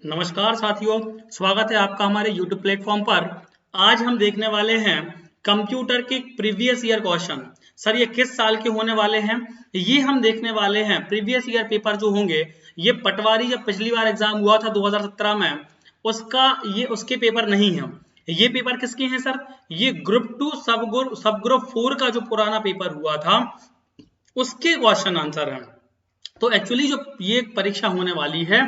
नमस्कार साथियों, स्वागत है आपका हमारे YouTube प्लेटफॉर्म पर। आज हम देखने वाले हैं कंप्यूटर के प्रीवियस ईयर क्वेश्चन। सर ये किस साल के होने वाले हैं ये हम देखने वाले हैं। प्रीवियस ईयर पेपर जो होंगे ये पटवारी जब पिछली बार एग्जाम हुआ था 2017 में उसके पेपर नहीं है। ये पेपर किसके हैं सर? ये ग्रुप 2 सब ग्रुप 4 का जो पुराना पेपर हुआ था उसके क्वेश्चन आंसर है। तो एक्चुअली जो ये परीक्षा होने वाली है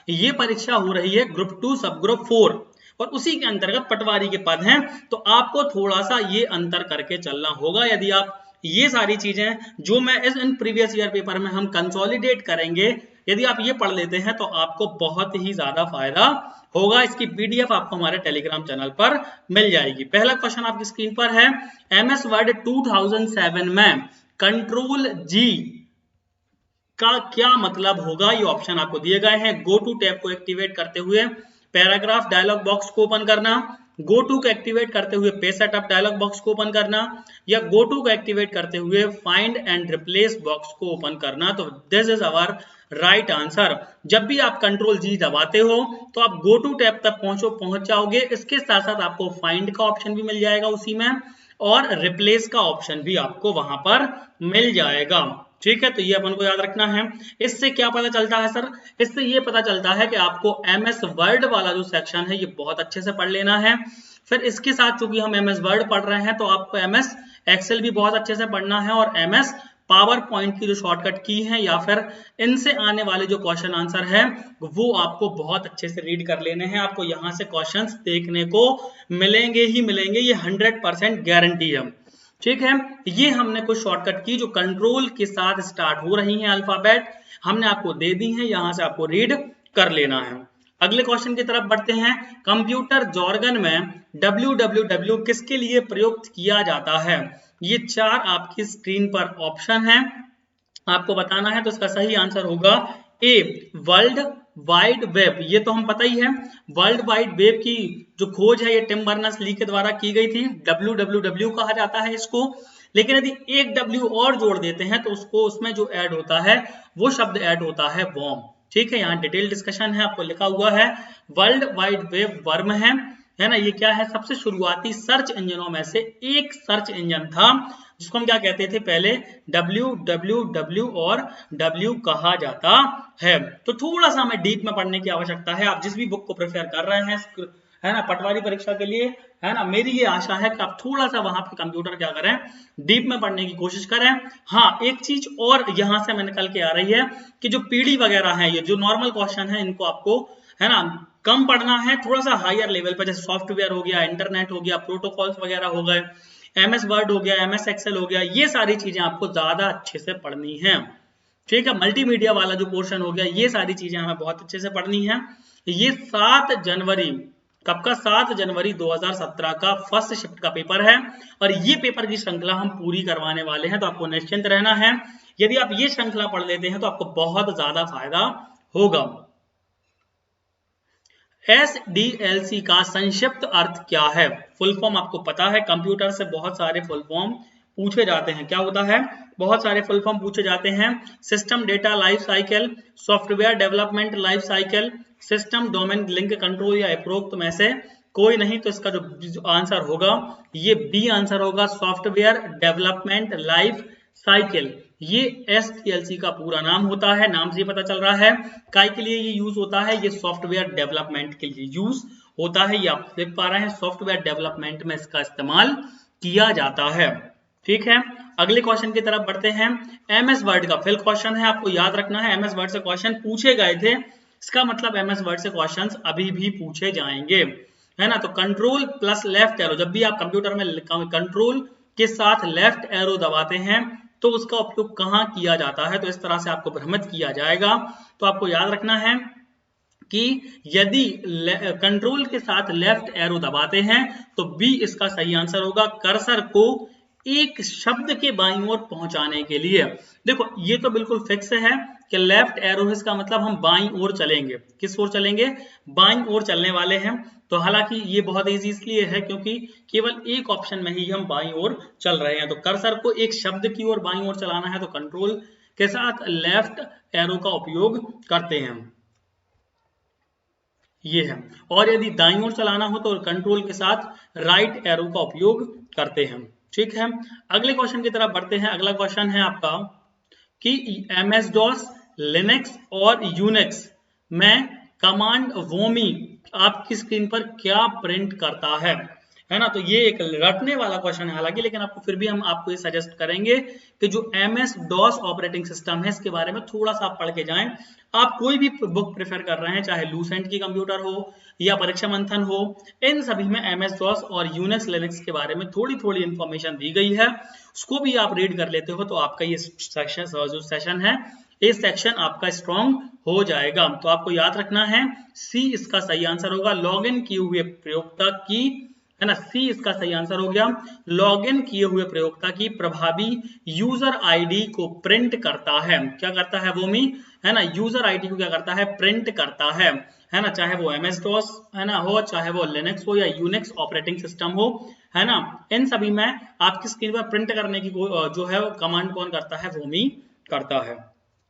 ये परीक्षा हो रही है ग्रुप 2 सब ग्रुप 4 और उसी के अंतर्गत पटवारी के पद हैं। तो आपको थोड़ा सा ये अंतर करके चलना होगा। यदि आप ये सारी चीजें जो मैं इन प्रीवियस ईयर पेपर में हम कंसोलिडेट करेंगे, यदि आप ये पढ़ लेते हैं तो आपको बहुत ही ज्यादा फायदा होगा। इसकी पीडीएफ आपको हमारे टेलीग्राम चैनल पर मिल जाएगी। पहला क्वेश्चन आपकी स्क्रीन पर है, एमएस वर्ड 2007 में कंट्रोल जी का क्या मतलब होगा। ये ऑप्शन आपको दिए गए हैं। गो टू टैब को एक्टिवेट करते हुए पैराग्राफ डायलॉग बॉक्स को ओपन करना, गो टू को एक्टिवेट करते हुए पेज सेटअप डायलॉग बॉक्स को ओपन करना, या गो टू को एक्टिवेट करते हुए फाइंड एंड रिप्लेस बॉक्स को ओपन करना। तो this is our right answer. जब भी आप कंट्रोल जी दबाते हो तो आप गो टू टैब तक पहुंच जाओगे। इसके साथ साथ आपको फाइंड का ऑप्शन भी मिल जाएगा उसी में, और रिप्लेस का ऑप्शन भी आपको वहां पर मिल जाएगा। ठीक है, तो ये अपन को याद रखना है। इससे क्या पता चलता है सर? इससे ये पता चलता है कि आपको एमएस वर्ड वाला जो सेक्शन है ये बहुत अच्छे से पढ़ लेना है। फिर इसके साथ चूंकि हम एमएस वर्ड पढ़ रहे हैं तो आपको एमएस एक्सेल भी बहुत अच्छे से पढ़ना है, और एमएस पावर पॉइंट की जो शॉर्टकट की है या फिर इनसे आने वाले जो क्वेश्चन आंसर है वो आपको बहुत अच्छे से रीड कर लेने हैं। आपको यहाँ से क्वेश्चंस देखने को मिलेंगे ही मिलेंगे, ये 100% गारंटी है। ठीक है, ये हमने कुछ शॉर्टकट की जो कंट्रोल के साथ स्टार्ट हो रही हैं अल्फाबेट, हमने आपको दे दी हैं, यहां से आपको रीड कर लेना है। अगले क्वेश्चन की तरफ बढ़ते हैं। कंप्यूटर jargon में www किसके लिए प्रयुक्त किया जाता है? ये चार आपकी स्क्रीन पर ऑप्शन है, आपको बताना है। तो इसका सही आंसर होगा ए, वर्ल्ड वाइड वेब। ये तो हम पता ही है, वर्ल्ड वाइड वेब की जो खोज है ये टिम बर्नर्स ली के द्वारा की गई थी। www कहा जाता है इसको। लेकिन यदि एक W और जोड़ देते हैं तो उसमें जो ऐड होता है वो शब्द ऐड होता है वर्म। ठीक है, यहाँ डिटेल डिस्कशन है, आपको लिखा हुआ है वर्ल्ड वाइड वेब वर्म है ना। ये क्या है? सबसे शुरुआती सर्च इंजनों में से एक सर्च इंजन था जिसको हम क्या कहते थे पहले? www और W कहा जाता है। तो थोड़ा सा हमें डीप में पढ़ने की आवश्यकता है। आप जिस भी बुक को प्रेफर कर रहे हैं है ना पटवारी परीक्षा के लिए, है ना, मेरी ये आशा है कि आप थोड़ा सा वहां पे कंप्यूटर क्या करें, डीप में पढ़ने की कोशिश करें। हाँ, एक चीज और यहां से मैं निकल के आ रही है कि जो पीडी वगैरह है, ये जो नॉर्मल क्वेश्चन है इनको आपको, है ना, कम पढ़ना है। थोड़ा सा हायर लेवल पर, जैसे सॉफ्टवेयर हो गया, इंटरनेट हो गया, प्रोटोकॉल्स वगैरह हो गए, एमएस वर्ड हो गया, एमएस एक्सेल हो गया, ये सारी चीजें आपको ज्यादा अच्छे से पढ़नी है। ठीक है, मल्टीमीडिया वाला जो पोर्शन हो गया, ये सारी चीजें हमें बहुत अच्छे से पढ़नी है। ये 7 जनवरी, कब का? 7 जनवरी 2017 का फर्स्ट शिफ्ट का पेपर है, और ये पेपर की श्रृंखला हम पूरी करवाने वाले हैं। तो आपको निश्चिंत रहना है। यदि आप ये श्रृंखला पढ़ लेते हैं तो आपको बहुत ज्यादा फायदा होगा। SDLC का संक्षिप्त अर्थ क्या है? फुल फॉर्म आपको पता है, कंप्यूटर से बहुत सारे फुल फॉर्म पूछे जाते हैं। क्या होता है? बहुत सारे फुल फॉर्म पूछे जाते हैं। System data life cycle, software development life cycle, system domain link control, या उपरोक्त में से कोई नहीं। तो इसका जो आंसर होगा ये बी आंसर होगा, सॉफ्टवेयर डेवलपमेंट लाइफ साइकिल। ये SDLC का पूरा नाम होता है। नाम से पता चल रहा है काय के लिए ये यूज होता है। ये सॉफ्टवेयर डेवलपमेंट के लिए यूज होता है। ये आप देख पा रहे हैं, सॉफ्टवेयर डेवलपमेंट में इसका इस्तेमाल किया जाता है। ठीक है, अगले क्वेश्चन की तरफ बढ़ते हैं। एमएस वर्ड का फिल क्वेश्चन है, आपको याद रखना है एमएस वर्ड से क्वेश्चन पूछे गए थे, इसका मतलब एमएस वर्ड से क्वेश्चंस अभी भी पूछे जाएंगे, है ना। तो कंट्रोल प्लस लेफ्ट एरो, जब भी आप कंप्यूटर में कंट्रोल के साथ लेफ्ट एरो दबाते हैं तो उसका उपयोग कहाँ किया जाता है? तो इस तरह से आपको भ्रमित किया जाएगा। तो आपको याद रखना है कि यदि कंट्रोल के साथ लेफ्ट एरो दबाते हैं तो बी इसका सही आंसर होगा, कर्सर को एक शब्द के बाईं ओर पहुंचाने के लिए। देखो ये तो बिल्कुल फिक्स है कि लेफ्ट एरो इसका मतलब हम बाईं ओर चलेंगे। किस ओर चलेंगे? बाईं ओर चलने वाले हैं। तो हालांकि ये बहुत इजी इसलिए है क्योंकि केवल एक ऑप्शन में ही हम बाईं ओर चल रहे हैं। तो कर्सर को एक शब्द की ओर बाईं ओर चलाना है तो कंट्रोल के साथ लेफ्ट एरो का उपयोग करते हैं। ये है। और यदि दाईं ओर चलाना हो तो कंट्रोल के साथ राइट एरो का उपयोग करते हैं। ठीक है, अगले क्वेश्चन की तरफ बढ़ते हैं। अगला क्वेश्चन है आपका कि एमएस डॉस, लिनक्स और यूनिक्स में कमांड वोमी आपकी स्क्रीन पर क्या प्रिंट करता है ना। तो ये एक रटने वाला क्वेश्चन है हालांकि, लेकिन आपको फिर भी हम आपको ये सजेस्ट करेंगे कि जो एमएस डॉस ऑपरेटिंग सिस्टम है इसके बारे में थोड़ा सा पढ़ के जाएं। आप कोई भी बुक प्रेफर कर रहे हैं, चाहे लूसेंट की कंप्यूटर हो या परीक्षा मंथन हो, इन सभी में एमएस डॉस और यूनिक्स लिनक्स के बारे में थोड़ी थोड़ी इंफॉर्मेशन दी गई है, उसको भी आप रीड कर लेते हो तो आपका ये सेशन है, ये सेक्शन आपका स्ट्रॉन्ग हो जाएगा। तो आपको याद रखना है सी इसका सही आंसर होगा। लॉगिन किए हुए प्रयोक्ता की, है ना, सी इसका सही आंसर हो गया। लॉगिन किए हुए प्रयोक्ता की प्रभावी यूजर आईडी को प्रिंट करता है। क्या करता है वो मी, है ना, यूजर आईडी को क्या करता है, प्रिंट करता है ना, चाहे वो एमएस डॉस है ना हो, चाहे वो लिनक्स हो या यूनिक्स ऑपरेटिंग सिस्टम हो, है ना, इन सभी में आपकी स्क्रीन पर प्रिंट करने की जो है कमांड कौन करता है, वो मी करता है।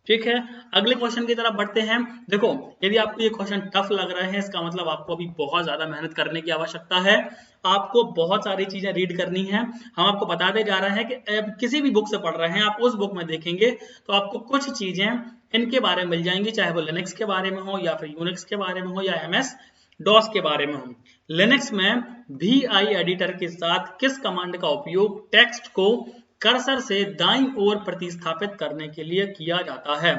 ठीक है, अगले क्वेश्चन की तरफ बढ़ते हैं। देखो, यदि आपको ये क्वेश्चन टफ लग रहे हैं इसका मतलब आपको अभी बहुत ज्यादा मेहनत करने की आवश्यकता है, आपको बहुत सारी चीजें रीड करनी है। हम आपको बताते जा रहे हैं कि किसी भी बुक से पढ़ रहे हैं, आप उस बुक में देखेंगे तो आपको कुछ चीजें इनके बारे में मिल जाएंगी, चाहे वो लिनक्स के बारे में हो या फिर यूनिक्स के बारे में हो या एमएस डॉस के बारे में हो। लिनक्स में VI एडिटर के साथ किस कमांड का उपयोग टेक्स्ट को कर्सर से दाईं ओर प्रतिस्थापित करने के लिए किया जाता है।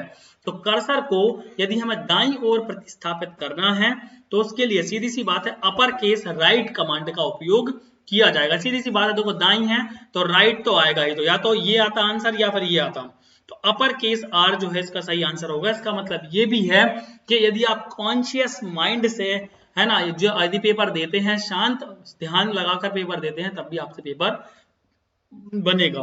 तो कर्सर को यदि हमें दाईं ओर प्रतिस्थापित करना है तो उसके लिए सीधी सी बात है अपर केस राइट कमांड का उपयोग किया जाएगा। सीधी सी बात है, देखो दाईं है तो राइट तो आएगा ही, तो या तो ये आता आंसर या फिर ये आता, तो अपर केस आर जो है इसका सही आंसर होगा। इसका मतलब ये भी है कि यदि आप कॉन्शियस माइंड से, है ना, जो यदि पेपर देते हैं, शांत ध्यान लगाकर पेपर देते हैं, तब भी आपसे पेपर बनेगा।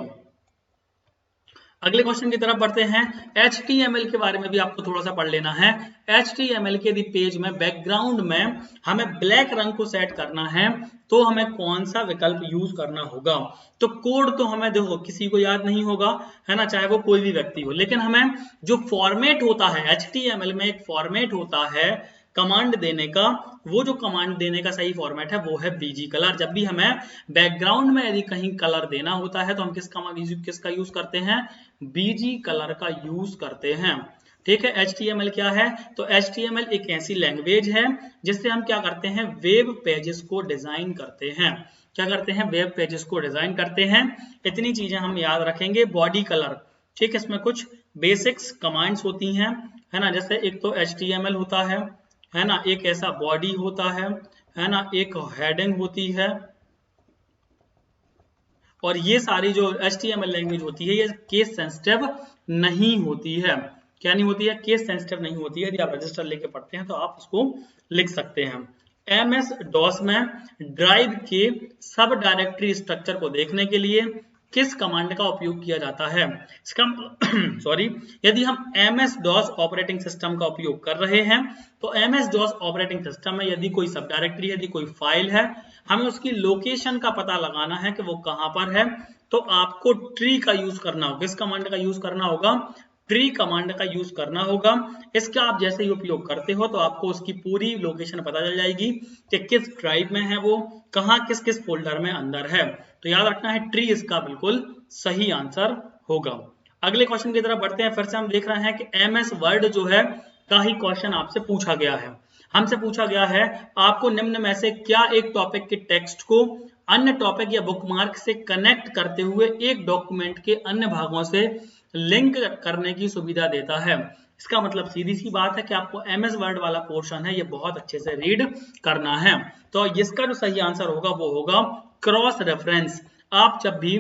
अगले क्वेश्चन की तरफ बढ़ते हैं। HTML के बारे में भी आपको थोड़ा सा पढ़ लेना है। HTML के यदि पेज में बैकग्राउंड में हमें ब्लैक रंग को सेट करना है तो हमें कौन सा विकल्प यूज करना होगा। तो कोड तो हमें देखो किसी को याद नहीं होगा, है ना, चाहे वो कोई भी व्यक्ति हो, लेकिन हमें जो फॉर्मेट होता है HTML में, एक फॉर्मेट होता है कमांड देने का, वो जो कमांड देने का सही फॉर्मेट है वो है बीजी कलर। जब भी हमें बैकग्राउंड में यदि कहीं कलर देना होता है तो हम किसका यूज करते हैं, बीजी कलर का यूज करते हैं। ठीक है, HTML क्या है, तो HTML एक ऐसी लैंग्वेज है जिससे हम क्या करते हैं, वेब पेजेस को डिजाइन करते हैं। क्या करते हैं, वेब पेजेस को डिजाइन करते हैं। इतनी चीजें हम याद रखेंगे। बॉडी कलर, ठीक है, इसमें कुछ बेसिक्स कमांड्स होती हैं, है ना, जैसे एक तो HTML होता है ना, एक ऐसा बॉडी होता है ना, एक हेडिंग होती है, और ये सारी जो HTML लैंग्वेज होती है ये केस सेंसिटिव नहीं होती है। क्या नहीं होती है, केस सेंसिटिव नहीं होती है। यदि आप रजिस्टर लेके पढ़ते हैं तो आप उसको लिख सकते हैं। MS DOS में ड्राइव के सब डायरेक्टरी स्ट्रक्चर को देखने के लिए किस कमांड का उपयोग किया जाता है। इसका सॉरी, यदि हम MS DOS ऑपरेटिंग सिस्टम का उपयोग कर रहे हैं तो MS DOS ऑपरेटिंग सिस्टम में यदि कोई सब डायरेक्टरी, यदि कोई फाइल है, हमें उसकी लोकेशन का पता लगाना है कि वो कहां पर है, तो आपको ट्री का यूज करना होगा। किस कमांड का यूज करना होगा, ट्री कमांड का यूज करना होगा। इसका आप जैसे ही उपयोग करते हो तो आपको उसकी पूरी लोकेशन पता चल जाएगी कि किस ड्राइव में है, वो कहां किस किस फोल्डर में अंदर है। तो याद रखना है ट्री इसका बिल्कुल सही आंसर होगा। अगले क्वेश्चन की तरफ बढ़ते हैं। फिर से हम देख रहे हैं कि MS वर्ड जो है का ही क्वेश्चन आपसे पूछा गया है। हमसे पूछा गया है आपको निम्न में से क्या एक टॉपिक के टेक्स्ट को अन्य टॉपिक या बुकमार्क से कनेक्ट करते हुए एक डॉक्यूमेंट के अन्य भागों से लिंक करने की सुविधा देता है। इसका मतलब सीधी सी बात है कि आपको MS वर्ड वाला पोर्शन है ये बहुत अच्छे से रीड करना है। तो इसका जो सही आंसर होगा वो होगा क्रॉस रेफरेंस। आप जब भी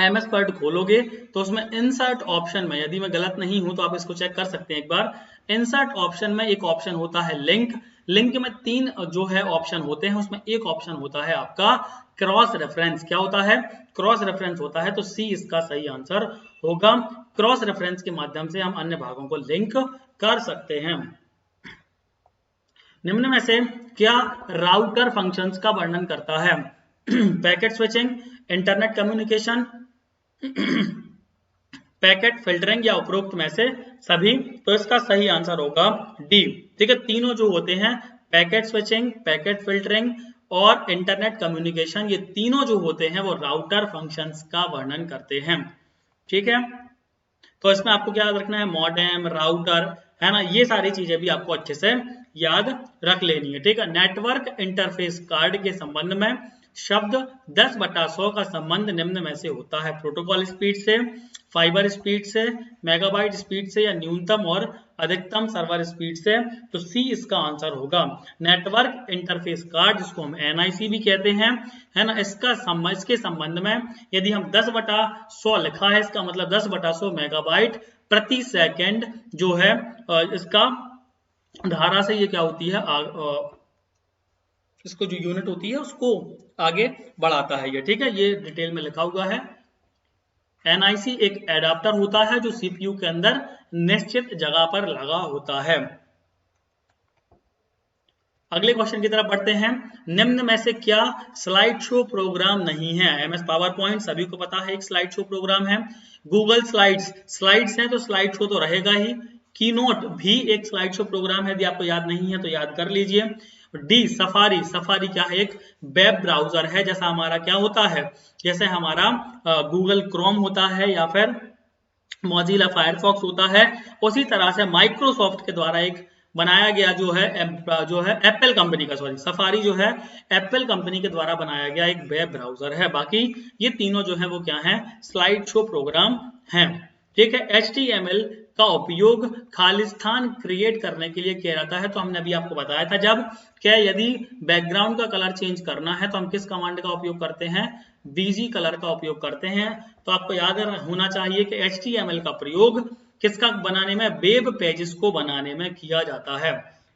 MS वर्ड खोलोगे तो उसमें इंसर्ट ऑप्शन में, यदि मैं गलत नहीं हूं तो आप इसको चेक कर सकते हैं एक बार, इंसर्ट ऑप्शन में एक ऑप्शन होता है लिंक। लिंक में 3 जो है ऑप्शन होते हैं, उसमें एक ऑप्शन होता है आपका क्रॉस रेफरेंस। क्या होता है, क्रॉस रेफरेंस होता है। तो सी इसका सही आंसर होगा। क्रॉस रेफरेंस के माध्यम से हम अन्य भागों को लिंक कर सकते हैं। निम्न में से क्या राउटर फंक्शंस का वर्णन करता है, packet switching, internet communication, packet filtering या उपरोक्त में से सभी। तो इसका सही आंसर होगा डी। ठीक है, तीनों जो होते हैं पैकेट स्विचिंग, पैकेट फिल्टरिंग और इंटरनेट कम्युनिकेशन, ये तीनों जो होते हैं वो राउटर फंक्शंस का वर्णन करते हैं। ठीक है, तो इसमें आपको क्या याद रखना है, मॉडेम, राउटर, है ना, ये सारी चीजें भी आपको अच्छे से याद रख लेनी है। ठीक है, नेटवर्क इंटरफेस कार्ड के संबंध में शब्द 10/100 का संबंध निम्न में से होता है, प्रोटोकॉल स्पीड से, फाइबर स्पीड से, मेगाबाइट स्पीड से, या न्यूनतम और अधिकतम सर्वर स्पीड से। तो सी इसका आंसर होगा। नेटवर्क इंटरफेस कार्ड, जिसको हम NIC भी कहते हैं, है ना, इसके संबंध में यदि हम 10/100 लिखा है, इसका मतलब 10/100 मेगाबाइट प्रति सेकंड जो है इसका धारा से ये क्या होती है, इसको जो यूनिट होती है उसको आगे बढ़ाता है ये। ठीक है, ये डिटेल में लिखा हुआ है। NIC एक एडाप्टर होता है जो CPU के अंदर निश्चित जगह पर लगा होता है। अगले क्वेश्चन की तरफ बढ़ते हैं। निम्न में से क्या स्लाइड शो प्रोग्राम नहीं है? MS पावर पॉइंट सभी को पता है एक स्लाइड शो प्रोग्राम है। गूगल स्लाइड्स हैं तो स्लाइड शो तो रहेगा ही। कीनोट भी एक स्लाइड शो प्रोग्राम है, यदि आपको याद नहीं है तो याद कर लीजिए। डी सफारी क्या है, एक वेब ब्राउजर है, जैसा हमारा क्या होता है, जैसे हमारा गूगल क्रोम होता है या फिर मोजिला फायरफॉक्स होता है, उसी तरह से माइक्रोसॉफ्ट के द्वारा एक बनाया गया जो है एप्पल कंपनी का, सफारी जो है एप्पल कंपनी के द्वारा बनाया गया एक वेब ब्राउजर है। बाकी ये तीनों जो है वो क्या है, स्लाइड शो प्रोग्राम हैं। ठीक है, HTML का उपयोग खालिस्तान क्रिएट करने के लिए किया जाता है। तो हमने अभी आपको बताया था, जब क्या यदि बैकग्राउंड का कलर चेंज करना है तो हम किस कमांड का उपयोग करते हैं, BG कलर का उपयोग करते हैं। तो आपको याद होना चाहिए कि HTML का प्रयोग किसका बनाने में, वेब पेजेस को बनाने में किया जाता है।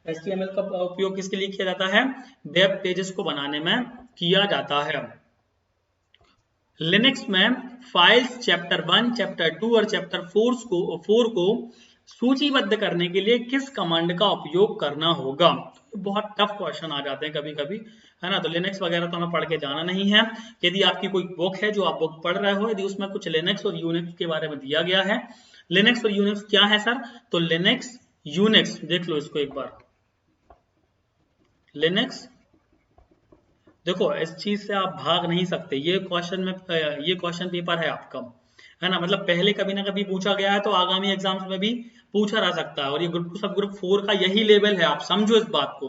HTML का उपयोग किसके लिए किया जाता है, वेब पेजेस को बनाने में किया जाता है। लिनक्स में फाइल्स चैप्टर 1, चैप्टर 2 और चैप्टर 4 को सूचीबद्ध करने के लिए किस कमांड का उपयोग करना होगा? बहुत टफ क्वेश्चन आ जाते हैं कभी कभी, है ना। तो लिनक्स वगैरह तो हमें पढ़ के जाना नहीं है। यदि आपकी कोई बुक है जो आप बुक पढ़ रहे हो, यदि उसमें कुछ लिनक्स और यूनिक्स के बारे में दिया गया है, लिनक्स और यूनिक्स क्या है सर, तो लिनक्स यूनिक्स देख लो इसको एक बार। लिनक्स देखो, इस चीज से आप भाग नहीं सकते, ये क्वेश्चन पेपर है आपका, है ना। मतलब पहले कभी ना कभी पूछा गया है, तो आगामी एग्जाम्स में भी पूछा जा सकता है। और ये ग्रुप 2 सब ग्रुप 4 का यही लेवल है, आप समझो इस बात को।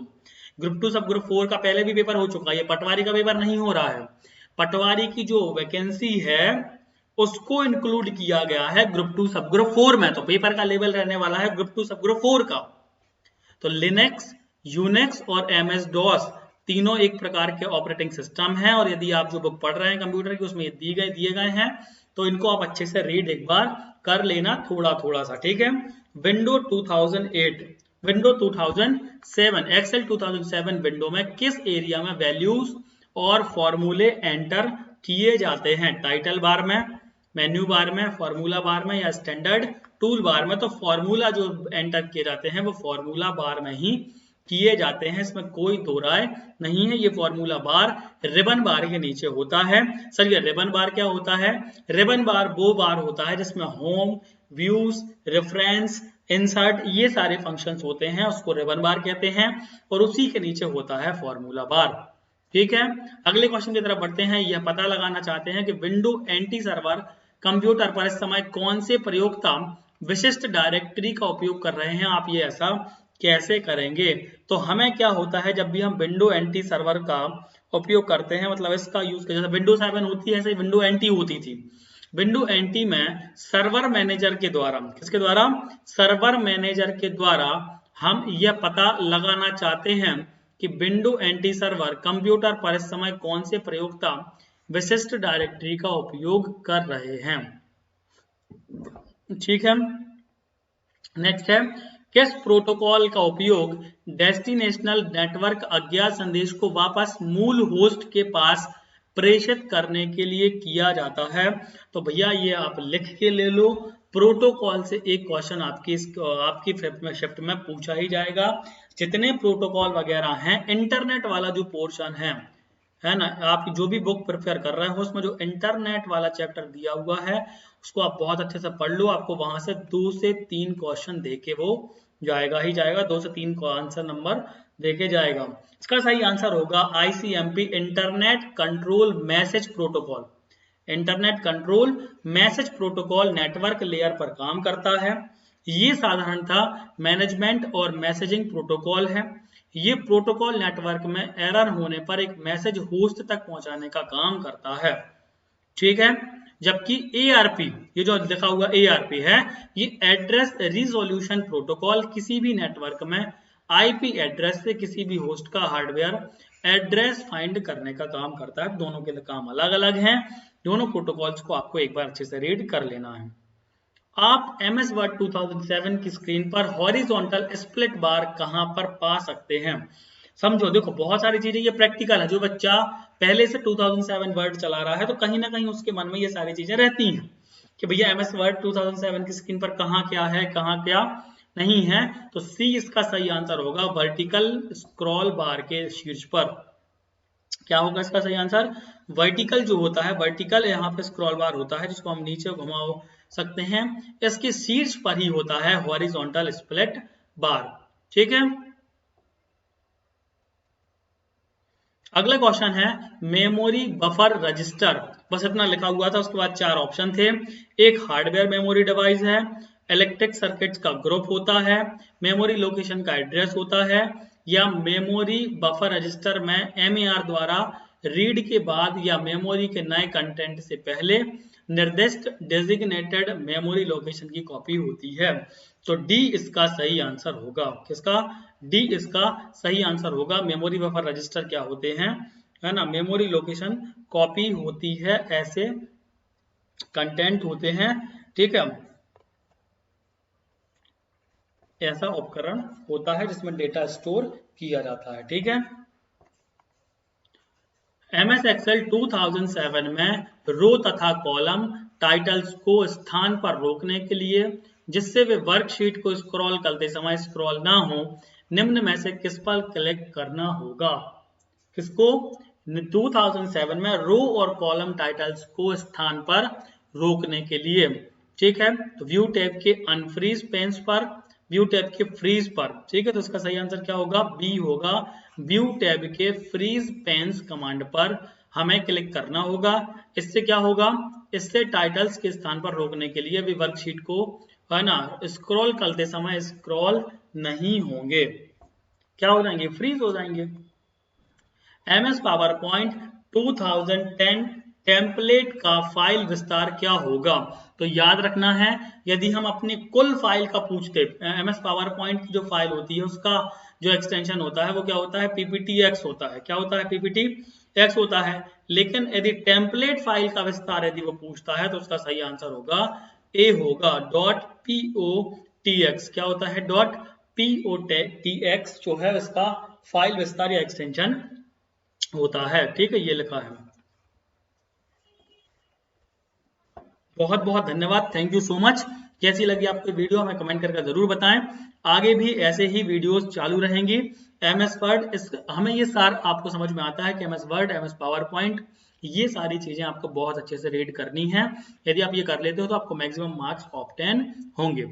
ग्रुप 2 सब ग्रुप 4 का पहले भी पेपर हो चुका है, ये पटवारी का पेपर नहीं हो रहा है। पटवारी की जो वैकेंसी है उसको इंक्लूड किया गया है ग्रुप 2 सब ग्रुप 4 में। तो पेपर का लेवल रहने वाला है ग्रुप 2 सब ग्रुप 4 का। तो लिनक्स, यूनिक्स और MS-DOS तीनों एक प्रकार के ऑपरेटिंग सिस्टम हैं। और यदि आप जो बुक पढ़ रहे हैं कंप्यूटर की, उसमें दिए गए हैं, तो इनको आप अच्छे से रीड एक बार कर लेना थोड़ा सा। ठीक है, विंडो 2008, विंडो 2007, एक्सेल 2007 विंडो में किस एरिया में वैल्यूज और फॉर्मूले एंटर किए जाते हैं? टाइटल बार में, मेन्यू बार में, फॉर्मूला बार में, या स्टैंडर्ड टूल बार में? तो फॉर्मूला जो एंटर किए जाते हैं वो फॉर्मूला बार में ही किए जाते हैं, इसमें कोई दो राय नहीं है। ये फॉर्मूला बार रिबन बार के नीचे होता है। सर ये रिबन बार क्या होता है? रिबन बार वो बार होता है जिसमें होम, व्यूज, रेफरेंस, इंसर्ट, ये सारे फंक्शंस होते हैं, उसको रिबन बार कहते हैं। और उसी के नीचे होता है फॉर्मूला बार। ठीक है, अगले क्वेश्चन की तरफ बढ़ते हैं। यह पता लगाना चाहते हैं कि विंडो एंटी सर्वर कंप्यूटर पर इस समय कौन से प्रयोक्ता विशिष्ट डायरेक्टरी का उपयोग कर रहे हैं। आप ये ऐसा कैसे करेंगे? तो हमें क्या होता है, जब भी हम विंडो एंटी सर्वर का उपयोग करते हैं, मतलब इसका यूज जैसे विंडो 7 होती है, ऐसे विंडो एंटी होती थी। विंडो एंटी में सर्वर मैनेजर के द्वारा, किसके द्वारा? सर्वर मैनेजर के द्वारा हम यह पता लगाना चाहते हैं कि विंडो एंटी सर्वर कंप्यूटर पर इस समय कौन से प्रयोक्ता विशिष्ट डायरेक्टरी का उपयोग कर रहे हैं। ठीक है, नेक्स्ट है, किस प्रोटोकॉल का उपयोग डेस्टिनेशनल नेटवर्क अज्ञात संदेश को वापस मूल होस्ट के पास प्रेषित करने के लिए किया जाता है? तो भैया ये आप लिख के ले लो, प्रोटोकॉल से एक क्वेश्चन आपकी शिफ्ट में पूछा ही जाएगा। जितने प्रोटोकॉल वगैरह हैं, इंटरनेट वाला जो पोर्शन है ना, आप जो भी बुक प्रिपेयर कर रहे हो उसमें जो इंटरनेट वाला चैप्टर दिया हुआ है उसको आप बहुत अच्छे से पढ़ लो। आपको वहां से 2 से 3 क्वेश्चन देके वो जाएगा ही जाएगा, 2 से 3 को आंसर नंबर देके जाएगा। इसका सही आंसर होगा ICMP, internet control message protocol. Internet control message protocol network layer पर काम करता है। ये साधारणतः मैनेजमेंट और मैसेजिंग प्रोटोकॉल है। ये प्रोटोकॉल नेटवर्क में एरर होने पर एक मैसेज होस्ट तक पहुंचाने का काम करता है, ठीक है। जबकि ARP, ये जो लिखा हुआ ARP है, ये एड्रेस रिजोल्यूशन प्रोटोकॉल किसी भी नेटवर्क में IP एड्रेस से किसी भी होस्ट का हार्डवेयर एड्रेस फाइंड करने का काम करता है। दोनों के काम अलग अलग हैं। दोनों प्रोटोकॉल्स को आपको एक बार अच्छे से रीड कर लेना है। आप MS Word 2007 की स्क्रीन पर हॉरिजॉन्टल स्प्लिट बार कहां पर पा सकते हैं? समझो, देखो बहुत सारी चीजें, ये प्रैक्टिकल है। जो बच्चा पहले से 2007 वर्ड चला रहा है तो कहीं ना कहीं उसके मन में ये सारी चीजें रहती हैं कि भैया MS Word 2007 की स्क्रीन पर कहाँ क्या है, कहाँ क्या नहीं है। तो सी इसका सही आंसर होगा, वर्टिकल स्क्रॉल बार के शीर्ष पर। क्या होगा इसका सही आंसर? वर्टिकल जो होता है, वर्टिकल यहाँ पे स्क्रॉल बार होता है जिसको हम नीचे घुमा सकते हैं, इसके शीर्ष पर ही होता है हॉरिजॉन्टल स्प्लिट बार, ठीक है। अगला क्वेश्चन है मेमोरी बफर रजिस्टर। बस इतना लिखा हुआ था, उसके बाद 4 ऑप्शन थे। एक हार्डवेयर मेमोरी डिवाइस है, इलेक्ट्रिक सर्किट्स का ग्रुप होता है, मेमोरी लोकेशन का एड्रेस होता है, या मेमोरी बफर रजिस्टर में MAR द्वारा रीड के बाद या मेमोरी के नए कंटेंट से पहले निर्दिष्ट डेजिग्नेटेड मेमोरी लोकेशन की कॉपी होती है। तो डी इसका सही आंसर होगा। किसका? डी इसका सही आंसर होगा। मेमोरी बफर रजिस्टर क्या होते हैं, है ना, मेमोरी लोकेशन कॉपी होती है, ऐसे कंटेंट होते हैं, ठीक है। ऐसा उपकरण होता है जिसमें डेटा स्टोर किया जाता है, ठीक है। MS Excel 2007 में रो तथा कॉलम टाइटल्स को स्थान पर रोकने के लिए, जिससे वे वर्कशीट को स्क्रॉल करते समय स्क्रॉल ना हो, निम्न में से किस पर क्लिक करना होगा? किसको? 2007 में रो और कॉलम टाइटल्स को स्थान पर रोकने के लिए, ठीक है। तो व्यू टैब के अनफ्रीज पेन्स पर, व्यू टैब के फ्रीज पर, ठीक है। तो इसका सही आंसर क्या होगा? बी होगा। व्यू टैब के फ्रीज पेन्स कमांड पर हमें क्लिक करना होगा। इससे क्या होगा? इससे टाइटल्स के स्थान पर रोकने के लिए भी वर्कशीट को, है ना, स्क्रॉल करते समय स्क्रॉल नहीं होंगे। क्या हो जाएंगे? फ्रीज हो जाएंगे। MS PowerPoint 2010 टेम्पलेट का फाइल विस्तार क्या होगा? तो याद रखना है, यदि हम अपनी कुल फाइल का पूछते, MS PowerPoint की जो फाइल होती है उसका जो एक्सटेंशन होता है वो क्या होता है? PPTX होता है। क्या होता है? PPTX होता है। लेकिन यदि टेम्पलेट फाइल का विस्तार यदि वो पूछता है तो उसका सही आंसर होगा ए होगा, .POTX। क्या होता है? .POTX जो है इसका फाइल विस्तार या एक्सटेंशन होता है, ठीक है। ये लिखा है। बहुत बहुत धन्यवाद, थैंक यू सो मच। कैसी लगी आपको वीडियो हमें कमेंट करके जरूर बताएं। आगे भी ऐसे ही वीडियोस चालू रहेंगी। MS वर्ड, इस हमें ये सार आपको समझ में आता है कि MS वर्ड, MS PowerPoint, ये सारी चीजें आपको बहुत अच्छे से रीड करनी है। यदि आप ये कर लेते हो तो आपको मैक्सिमम मार्क्स ऑब्टेन होंगे।